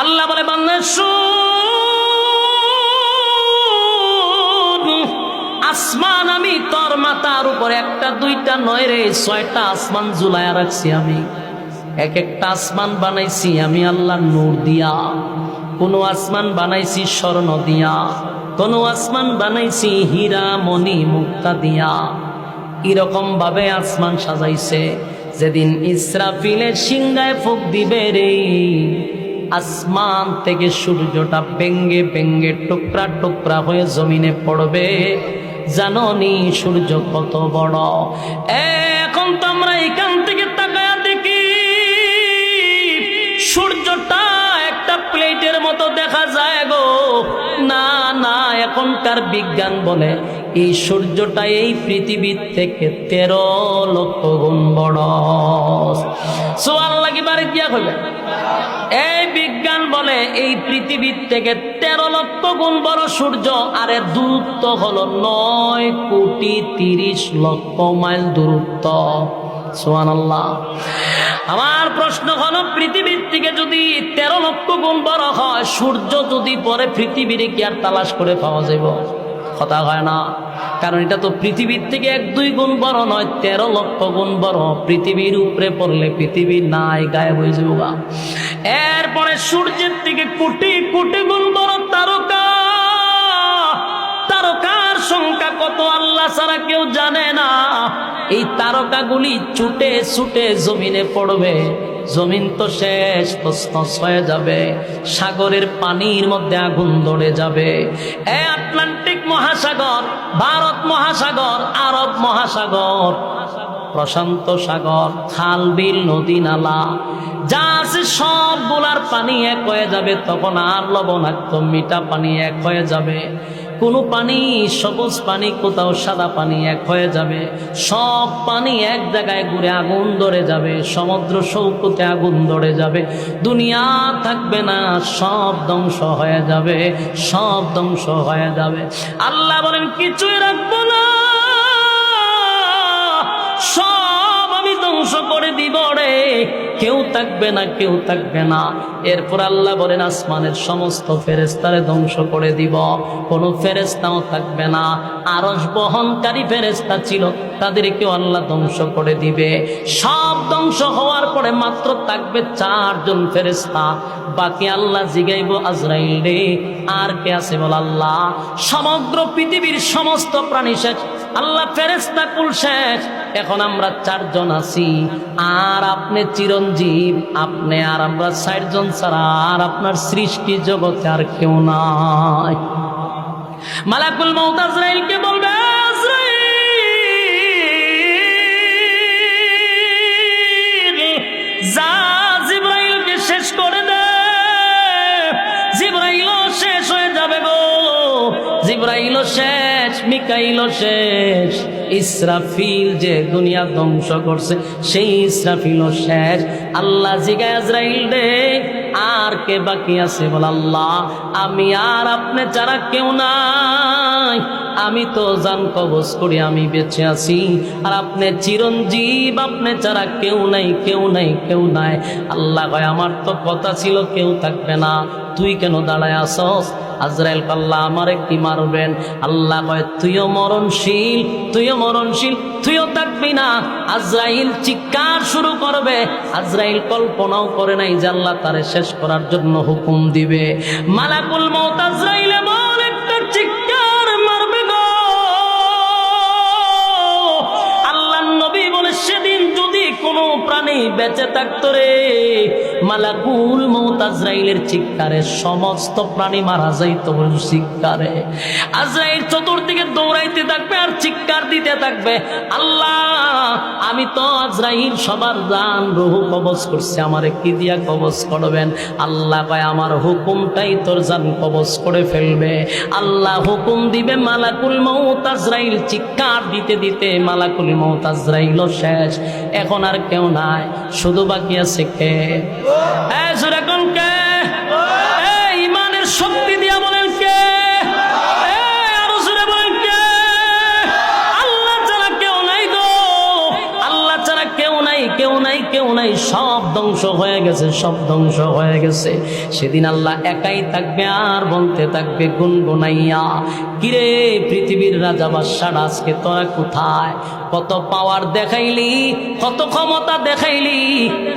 আল্লাহ বলে বান্দা শুন, আসমান আমি তোর মাথার উপরে একটা দুইটা নয় রে 6টা আসমান ঝুলায়া রাখছি আমি। এক একটা আসমান বানাইছি আমি আল্লাহ নূর দিয়া, কোন আসমান বানাইছি স্বর্ণ দিয়া, কোন আসমান বানাইছি হীরা মণি মুক্তা দিয়া। এরকম ভাবে আসমান সাজাইছে, যেদিন ইসরাফিলের সিংহায় ফুঁক দিবে রে, আসমান থেকে সূর্যটা ভেঙ্গে ভেঙ্গে টুকরা টুকরা হয়ে জমিনে পড়বে। জাননি সূর্য কত বড়? এখন তো আমরা এখান থেকে তাকায়া দেখি সূর্যটা একটা প্লেটের মতো দেখা যায় গো। না না, এখনকার বিজ্ঞান বলে এই সূর্যটা এই পৃথিবীর থেকে 13 লক্ষ গুণ বড়। সুবহানাল্লাহ কি বাড়ি দিয়া কইবে? এই বিজ্ঞান বলে এই পৃথিবীর থেকে 13 লক্ষ গুণ বড় সূর্য, আর এর দূরত্ব হলো 9,30,00,000 মাইল দূরত্ব। সুবহানাল্লাহ। আমার প্রশ্ন হলো, পৃথিবীর থেকে যদি 13 লক্ষ গুণ বড় হয়, সূর্য যদি পরে পৃথিবীর কি আর তালাশ করে পাওয়া যাব? কথা হয় না, কারণ এটা তো পৃথিবীর থেকে 1-2 গুণ বড় নয়, 13 লক্ষ গুণ বড়। পৃথিবীর উপরে পড়লে পৃথিবী নাই, গায়েব হয়ে যাবো। এরপরে সূর্যের থেকে কোটি কোটি গুণ বড় তারকা। তারকার সংখ্যা কত আল্লাহ ছাড়া কেউ জানে না। এই তারকাগুলি ছুটে ছুটে জমিনে পড়বে, জমিন তো শেষ, তছনছ হয়ে যাবে। সাগরের পানির মধ্যে আগুন ধরে যাবে। আটলান্টিক মহাসাগর, ভারত মহাসাগর, আরব মহাসাগর, প্রশান্ত সাগর, খাল বিল নদী নালা যা আছে সবগুলার পানি এক হয়ে যাবে। তখন আর লবণাক্ত মিঠা পানি এক হয়ে যাবে। কোনো পানি সবুজ পানি, কোথাও সাদা পানি এক হয়ে যাবে। সব পানি এক জায়গায় ঘুরে আগুন ধরে যাবে। সমুদ্র সৈকতে আগুন ধরে যাবে। দুনিয়া থাকবে না, সব ধ্বংস হয়ে যাবে, সব ধ্বংস হয়ে যাবে। আল্লাহ বলেন কিছুই রাখবো না, সব আমি ধ্বংস করে দিব রে, কেউ থাকবে না, কেউ থাকবে না। এরপর আল্লাহ বলেন আসমানের সমস্ত ফেরেশতারে ধ্বংস করে দিব, কোন ফেরেশতাও থাকবে না। আরশ বহনকারী ফেরেশতা ছিল, তাদেরকেও আল্লাহ ধ্বংস করে দিবে। সব ধ্বংস হওয়ার পরে মাত্র থাকবে 4 জন ফেরেশতা। বাকি আল্লাহ জিগাইব আজরাইল রে আর কে আছে বল? আল্লাহ। সমগ্র পৃথিবীর সমস্ত প্রাণী শেষ, আল্লাহ ফেরেশতা কুল শেষ, এখন আমরা 4 জন আছি। আর আপনি চিরঞ্জীব, আপনি আর আমরা 4 জন ছাড়া আর আপনার সৃষ্টি জগতে আর কেউ নাই। মালাকুল মউত আজরাইলকে বলবে, আজরাইল যা জিবরাইলকে শেষ করে দে। জিবরাইলও শেষ হয়ে যাবে গো, জিবরাইলও শেষ, মিকাইলও শেষ। ইসরাফিল যে দুনিয়া ধ্বংস করছে, সেই ইসরাফিলও শেষ। আল্লাহ জিগায় আজরাইল রে আর কে বাকি আছে বল? আল্লাহ। আমি আর আপনি ছাড়া কেউ নাই। আমি তো জান কবজ করি, আমি বেঁচে আছি, আর আপনি চিরঞ্জীব, আপনি ছাড়া কেউ নাই, কেউ নাই, কেউ নাই। আল্লাহ কয় আমার তো কথা ছিল কেউ থাকবে না, তুই কেন দাঁড়ায় আসস? আজরাইল আল্লাহ আমারে কি মারবেন? আল্লাহ কয় তুইও মরণশীল, তুইও মরণশীল, তুইও থাকবি না। আজরাইল চিৎকার শুরু করবে। আজরাইল কল্পনাও করে নাই যে আল্লাহ তারে শেষ করার জন্য হুকুম দিবে। মালাকুল মউত আজরাইল এমন একটা চিৎকার মারবে গো, আল্লাহ নবী বলে সেদিন যদি কোনো প্রাণী বেঁচে থাকতো রে, মালাকুল মউত আজরাইলের চিৎকারে সমস্ত প্রাণী মারা যাইতো চিৎকারে। আজরাইল চতুর্দিকে দৌড়াইতে থাকবে আর চিৎকার দিতে থাকবে, আল্লাহ আমি তো আজরাইল সবার জান রূহ কবজ করছি, আমারে কি দিয়া কবজ করবেন? আল্লাহ কয় আমার হুকুমটাই তোর জান কবজ করে ফেলবে। আল্লাহ হুকুম দিবে, মালাকুল মউত আজরাইল চিৎকার দিতে দিতে মালাকুল মউত আজরাইলও শেষ। এখন আর কেউ নাই, শুধু বাকি আছে কে? এখন কে? ইমানের শক্তি দিয়া বলেন কে? আরো জোরে বলেন কে? আল্লাহ ছাড়া কেউ নাই গো, আল্লাহ ছাড়া কেউ নাই, কেউ নাই, কেউ নাই। সব ধ্বংস হয়ে গেছে, সব ধ্বংস হয়ে গেছে। সেদিন আল্লাহ একাই থাকবে আর বলতে থাকবে গুনগুনাইয়া, কিরে পৃথিবীর রাজা বাদশারা আজকে তোরা কোথায়? কত পাওয়ার দেখাইলি, কত ক্ষমতা দেখাইলি,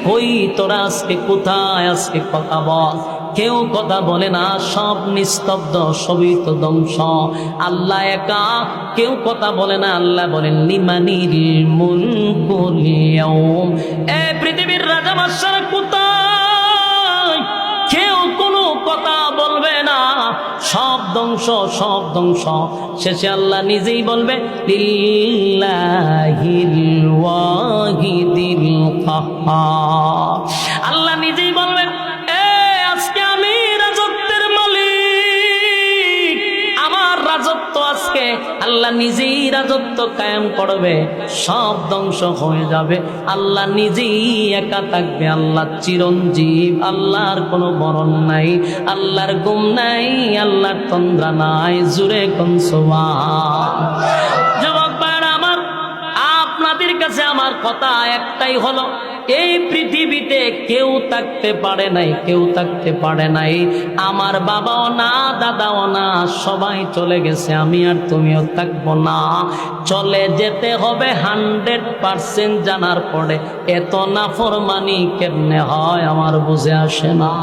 কই তোরা আজকে কোথায়? আজকে কথা বল। কেউ কথা বলে না, সব নিস্তব্ধ, সবই তো ধ্বংস। আল্লাহ একা, কেউ কথা বলে না। আল্লাহ বলেন লিমানিল মুলকুল ইয়াউম, এ পৃথিবীর রাজা বাদশারা কোথায়? কেউ কোনো কথা বলবে না, সব ধ্বংস, সব ধ্বংস। শেষে আল্লাহ নিজেই বলবে লিল্লাহিল ওয়াহিদিল কাহ্হার। আল্লাহ নিজেই বলবেন, আজকে আমি রাজত্বের মালিক, আমার রাজত্ব আজকে। আল্লাহ নিজেই রাজত্ব কায়েম করবে, সব ধ্বংস হয়ে যাবে। আল্লাহ নিজেই একা থাকবে। আল্লাহ চিরঞ্জীব, আল্লাহর কোনো মরণ নাই, আল্লাহর গুম নাই, আল্লাহর তন্দ্রা নাই। জুরে কোন সুবহান। যুবক ভাইরা আমার, আপনাদের কাছে আমার কথা একটাই হলো, এই পৃথিবীতে কেউ থাকতে পারে নাই, কেউ থাকতে পারে নাই। আমার বাবাও না, দাদাও না, সবাই চলে গেছে। আমি আর তুমিও থাকবো না। চলে যেতে হবে 100% জানার পরে এত নাফরমানি কেমনে হয় আমার বুঝে আসে না।